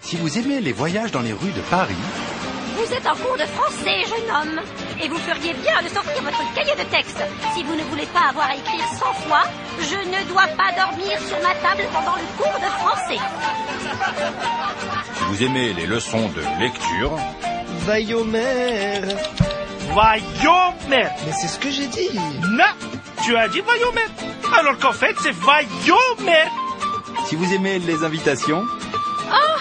Si vous aimez les voyages dans les rues de Paris... Vous êtes en cours de français, jeune homme. Et vous feriez bien de sortir votre cahier de texte. Si vous ne voulez pas avoir à écrire 100 fois, je ne dois pas dormir sur ma table pendant le cours de français. Si vous aimez les leçons de lecture... Vaillomère. Vaillomère. Mais c'est ce que j'ai dit. Non, tu as dit Vaillomère. Alors qu'en fait, c'est Vaillomère. Si vous aimez les invitations... Oh,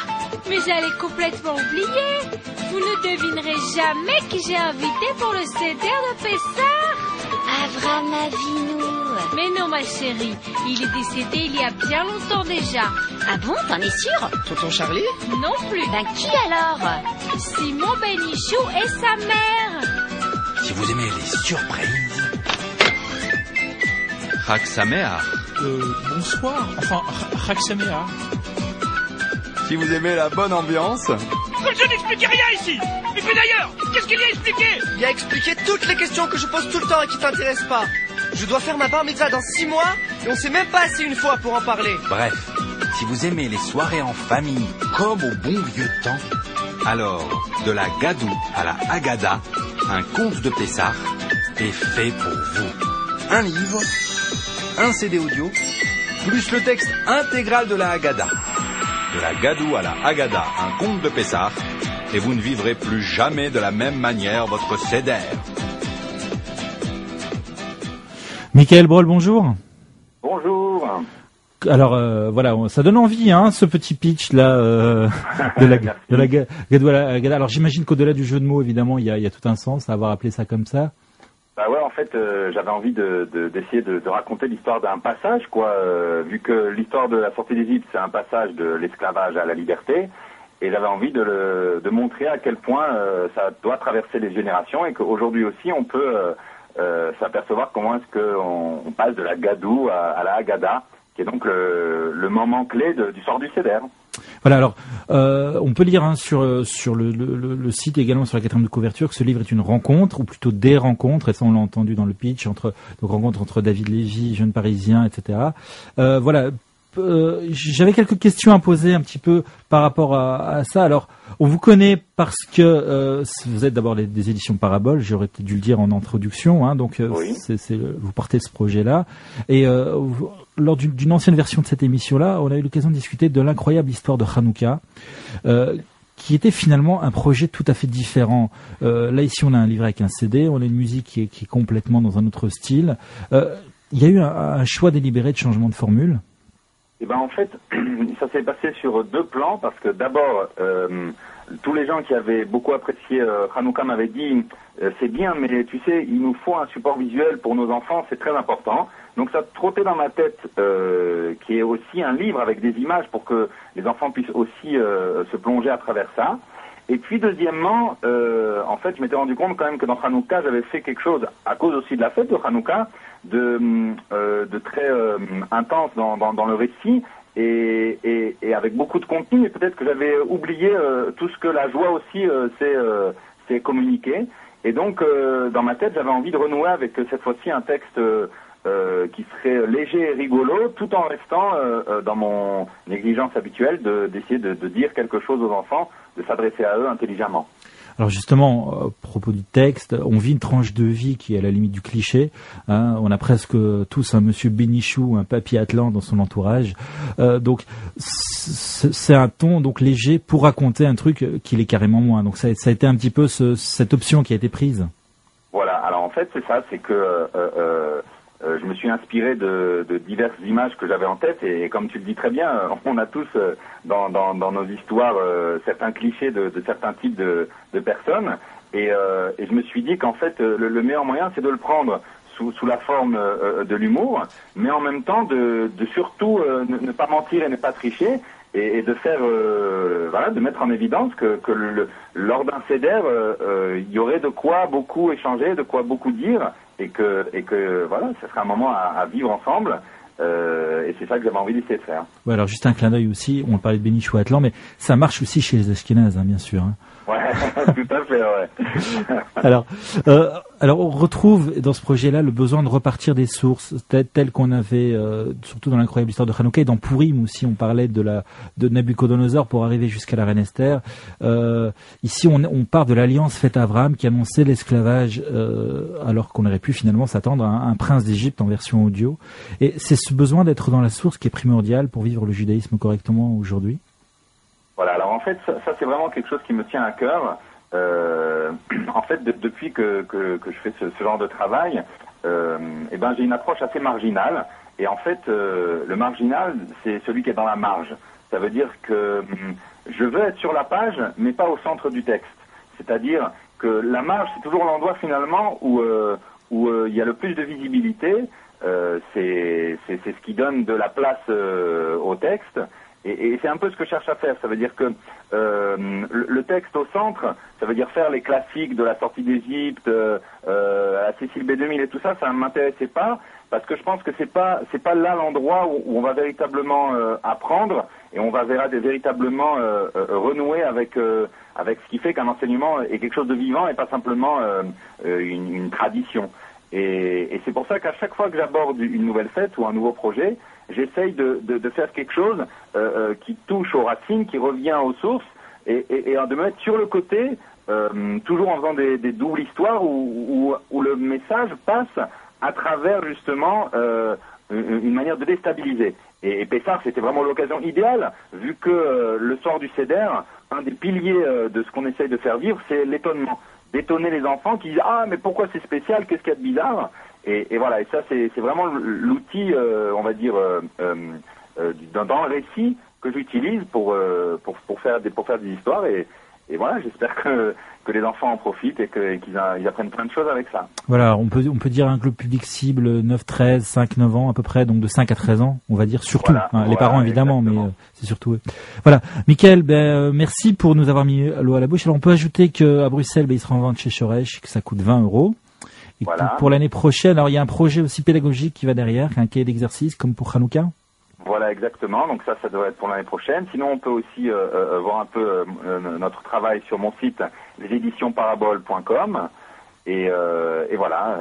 mais j'allais complètement oublier. Vous ne devinerez jamais qui j'ai invité pour le CDR de Pessard. Avram Avinu. Mais non, ma chérie, il est décédé il y a bien longtemps déjà. Ah bon, t'en es sûr? Tonton Charlie? Non plus. Ben qui alors? Simon Bénichou et sa mère. Si vous aimez les surprises... Chag Sameach. Bonsoir. Enfin, Chag Sameach. Si vous aimez la bonne ambiance... Je n'explique rien ici. Et puis d'ailleurs, qu'est-ce qu'il y a à expliquer? Il a expliqué toutes les questions que je pose tout le temps et qui t'intéressent pas. Je dois faire ma bar mitzvah dans 6 mois et on s'est même pas assis une fois pour en parler. Bref, si vous aimez les soirées en famille comme au bon vieux temps, alors de la Gadou à la Haggadah, un conte de Pessah est fait pour vous. Un livre, un CD audio, plus le texte intégral de la Haggadah. De la Gadou à la Haggadah, un conte de Pessah, et vous ne vivrez plus jamais de la même manière votre Seder. Michael Broll, bonjour. Bonjour. Alors voilà, ça donne envie, hein, ce petit pitch là de la Gadou à la Haggadah. Alors j'imagine qu'au-delà du jeu de mots, évidemment, il y a tout un sens à avoir appelé ça comme ça. Bah ouais, en fait, j'avais envie d'essayer de raconter l'histoire d'un passage, quoi. Vu que l'histoire de la sortie d'Égypte, c'est un passage de l'esclavage à la liberté, et j'avais envie de montrer à quel point ça doit traverser les générations et qu'aujourd'hui aussi, on peut s'apercevoir comment est-ce qu'on passe de la Gadou à la Haggadah, qui est donc le moment clé du sort du Seder. Voilà, alors on peut lire sur le site également sur la quatrième de couverture que ce livre est une rencontre, ou plutôt des rencontres, et ça on l'a entendu dans le pitch, rencontre entre David Lévy, jeune parisien, etc. Voilà, j'avais quelques questions à poser un petit peu par rapport à ça. Alors, on vous connaît parce que vous êtes d'abord des éditions Parabole, j'aurais dû le dire en introduction, hein, donc oui. vous portez ce projet-là, et lors d'une ancienne version de cette émission-là, on a eu l'occasion de discuter de l'incroyable histoire de Hanouka, qui était finalement un projet tout à fait différent. Là, ici, on a un livre avec un CD, on a une musique qui est complètement dans un autre style. Il y a eu un choix délibéré de changement de formule. Et ben en fait, ça s'est passé sur 2 plans, parce que d'abord, tous les gens qui avaient beaucoup apprécié Hanouka m'avaient dit c'est bien, mais tu sais, il nous faut un support visuel pour nos enfants, c'est très important. Donc ça trottait dans ma tête qui est aussi un livre avec des images pour que les enfants puissent aussi se plonger à travers ça. Et puis deuxièmement, en fait, je m'étais rendu compte quand même que dans Hanouka, j'avais fait quelque chose, à cause aussi de la fête de Hanouka, de très intense dans le récit et avec beaucoup de contenu, et peut-être que j'avais oublié tout ce que la joie aussi c'est communiqué. Et donc dans ma tête, j'avais envie de renouer avec cette fois-ci un texte qui serait léger et rigolo, tout en restant dans mon négligence habituelle d'essayer de dire quelque chose aux enfants, de s'adresser à eux intelligemment. Alors justement, à propos du texte, on vit une tranche de vie qui est à la limite du cliché. Hein, on a presque tous un monsieur Bénichou, un papy Atlan dans son entourage. Donc c'est un ton donc léger pour raconter un truc qui l'est carrément moins. Donc ça a été un petit peu cette option qui a été prise. Voilà. Alors en fait, c'est ça, c'est que je me suis inspiré de diverses images que j'avais en tête, et comme tu le dis très bien, on a tous dans nos histoires certains clichés de certains types de personnes, et je me suis dit qu'en fait le meilleur moyen, c'est de le prendre sous la forme de l'humour, mais en même temps de surtout ne pas mentir et ne pas tricher, et de faire de mettre en évidence que lors d'un CEDER il y aurait de quoi beaucoup échanger, de quoi beaucoup dire, et que voilà, ce serait un moment à vivre ensemble, et c'est ça que j'avais envie d'essayer de faire. Ouais, alors juste un clin d'œil aussi, on parlait de Bénichou Atlan, mais ça marche aussi chez les Ashkénazes, hein, bien sûr. Hein. Ouais, Tout à fait, ouais. Alors, on retrouve dans ce projet-là le besoin de repartir des sources, telles qu'on avait, surtout dans l'incroyable histoire de Hanouka et dans Pourim aussi, on parlait de Nabuchodonosor pour arriver jusqu'à la reine Esther. Ici, on part de l'alliance faite à Abraham qui annonçait l'esclavage, alors qu'on aurait pu finalement s'attendre à un prince d'Égypte en version audio. Et c'est ce besoin d'être dans la source qui est primordial pour vivre le judaïsme correctement aujourd'hui. Voilà, alors en fait, ça c'est vraiment quelque chose qui me tient à cœur. En fait, depuis que je fais ce genre de travail, j'ai une approche assez marginale. Et en fait, le marginal, c'est celui qui est dans la marge. Ça veut dire que je veux être sur la page, mais pas au centre du texte. C'est-à-dire que la marge, c'est toujours l'endroit finalement où il y a le plus de visibilité. C'est ce qui donne de la place au texte. Et c'est un peu ce que je cherche à faire. Ça veut dire que le texte au centre, ça veut dire faire les classiques de la sortie d'Égypte, à Cécile B2000 et tout ça, ça ne m'intéressait pas, parce que je pense que c'est pas là l'endroit où on va véritablement apprendre et on va véritablement renouer avec ce qui fait qu'un enseignement est quelque chose de vivant et pas simplement une tradition. Et c'est pour ça qu'à chaque fois que j'aborde une nouvelle fête ou un nouveau projet, j'essaye de faire quelque chose qui touche aux racines, qui revient aux sources, et de me mettre sur le côté, toujours en faisant des doubles histoires où le message passe à travers justement une manière de déstabiliser. Et Pessah, c'était vraiment l'occasion idéale, vu que le soir du Seder, un des piliers de ce qu'on essaye de faire vivre, c'est l'étonnement. D'étonner les enfants qui disent « Ah, mais pourquoi c'est spécial? Qu'est-ce qu'il y a de bizarre ?» Et voilà, et ça c'est vraiment l'outil, on va dire, dans le récit que j'utilise pour faire des histoires. Et voilà, j'espère que les enfants en profitent et qu'ils apprennent plein de choses avec ça. Voilà, on peut dire un club public cible 9-13, 5-9 ans à peu près, donc de 5 à 13 ans, on va dire, surtout. Voilà, les parents évidemment, exactement. Mais c'est surtout eux. Voilà, Michael, merci pour nous avoir mis l'eau à la bouche. Alors on peut ajouter qu'à Bruxelles, il sera en vente chez Shoresh, que ça coûte 20 €. Et voilà. Pour l'année prochaine, alors il y a un projet aussi pédagogique qui va derrière, un cahier d'exercice comme pour Hanouka. Voilà, exactement. Donc ça devrait être pour l'année prochaine. Sinon, on peut aussi voir un peu notre travail sur mon site, leséditionparabole.com. Et voilà.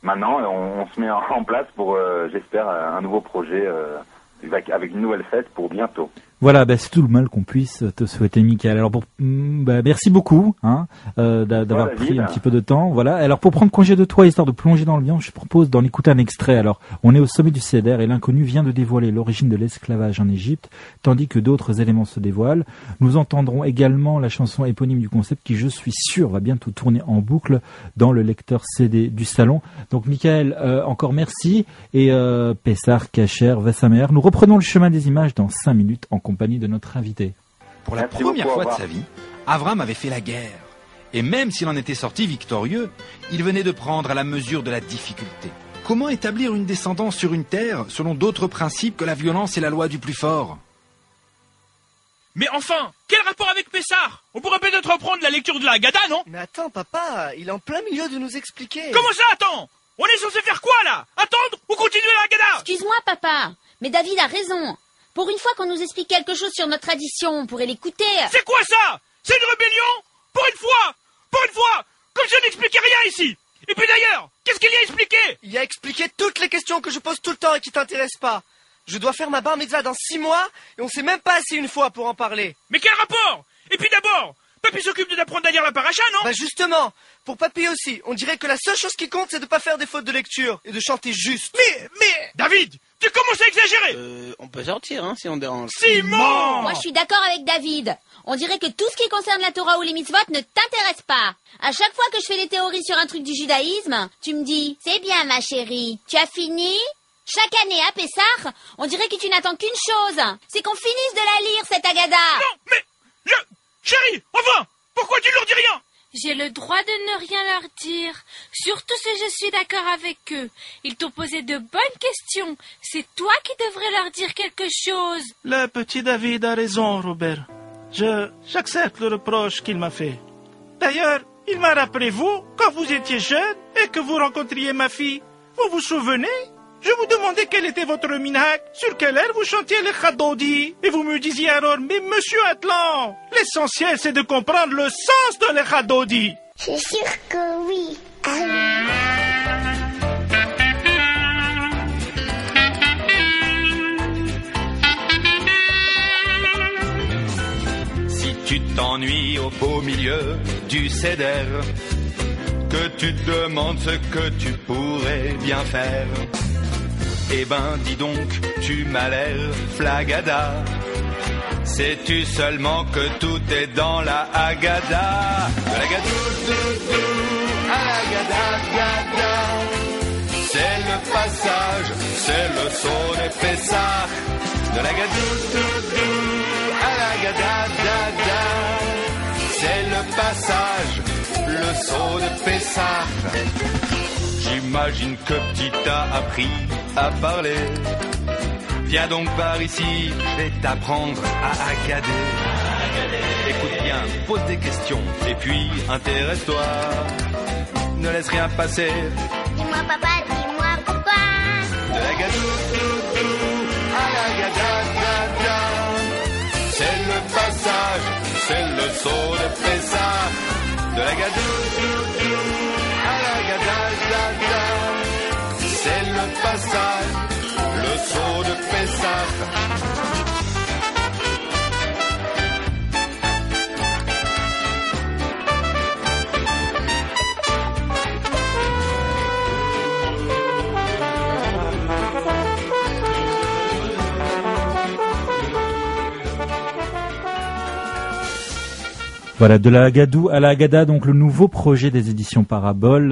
Maintenant, on se met en place pour, j'espère, un nouveau projet avec une nouvelle fête pour bientôt. Voilà, c'est tout le mal qu'on puisse te souhaiter, Michael. Alors merci beaucoup d'avoir pris un petit peu de temps. Voilà. Alors pour prendre congé de toi, histoire de plonger dans le bien, je propose d'en écouter un extrait. Alors, on est au sommet du Seder et l'inconnu vient de dévoiler l'origine de l'esclavage en Égypte, tandis que d'autres éléments se dévoilent. Nous entendrons également la chanson éponyme du concept qui, je suis sûr, va bientôt tourner en boucle dans le lecteur CD du salon. Donc, Michael, encore merci. Et Pessah, Kacher, Vassamer, nous reprenons le chemin des images dans 5 minutes en compagnie de notre invité. Pour la première fois de sa vie, Avram avait fait la guerre. Et même s'il en était sorti victorieux, il venait de prendre à la mesure de la difficulté. Comment établir une descendance sur une terre selon d'autres principes que la violence et la loi du plus fort? Mais enfin, quel rapport avec Pessah? On pourrait peut-être reprendre la lecture de la Haggadah, non? Mais attends, papa, il est en plein milieu de nous expliquer. Comment ça, attends? On est censé faire quoi, là? Attendre ou continuer la Haggadah? Excuse-moi, papa, mais David a raison. Pour une fois qu'on nous explique quelque chose sur notre tradition, on pourrait l'écouter. C'est quoi ça? C'est une rébellion? Pour une fois! Comme je n'expliquais rien ici. Et puis d'ailleurs, qu'est-ce qu'il y a expliqué? Il a expliqué toutes les questions que je pose tout le temps et qui t'intéressent pas. Je dois faire ma bar mitzvah dans 6 mois et on s'est même pas assis une fois pour en parler. Mais quel rapport? Et puis d'abord, Papy s'occupe d'apprendre à lire la paracha, non? Justement, pour Papy aussi, on dirait que la seule chose qui compte c'est de pas faire des fautes de lecture et de chanter juste. Mais, David, tu commences à exagérer. On peut sortir, si on dérange. Simon! Moi je suis d'accord avec David. On dirait que tout ce qui concerne la Torah ou les mitzvot ne t'intéresse pas. À chaque fois que je fais des théories sur un truc du judaïsme, tu me dis « C'est bien ma chérie, tu as fini ?» Chaque année à Pessah, on dirait que tu n'attends qu'une chose, c'est qu'on finisse de la lire cette Haggadah. Non, mais chérie, enfin, pourquoi tu leur dis rien? J'ai le droit de ne rien leur dire, surtout si je suis d'accord avec eux. Ils t'ont posé de bonnes questions. C'est toi qui devrais leur dire quelque chose. Le petit David a raison, Robert. J'accepte le reproche qu'il m'a fait. D'ailleurs, il m'a rappelé vous quand vous étiez jeune et que vous rencontriez ma fille. Vous vous souvenez? je vous demandais quel était votre minhag, sur quel air vous chantiez les Khadodi. Et vous me disiez alors, mais monsieur Atlan, l'essentiel c'est de comprendre le sens de les Khadodi. C'est sûr que oui. Si tu t'ennuies au beau milieu du céder, que tu te demandes ce que tu pourrais bien faire, eh ben dis donc, tu m'as l'air flagada. Sais-tu seulement que tout est dans la Haggadah? De la gadou, à la gada. C'est le passage, c'est le saut des Pessah. De la gadou, à la gada. C'est le passage, le saut de Pessah. J'imagine que petit t'as appris à parler. Viens donc par ici, je vais t'apprendre à haggader. Écoute bien, pose des questions et puis intéresse-toi. Ne laisse rien passer. Dis-moi papa, dis-moi pourquoi. De la gadou, à la gada. C'est le passage, c'est le saut de Pessah. De la gadou, à la gada. C'est le passage, le saut de Pessah. Voilà, de la Gadou à la Haggadah, donc le nouveau projet des éditions Parabole.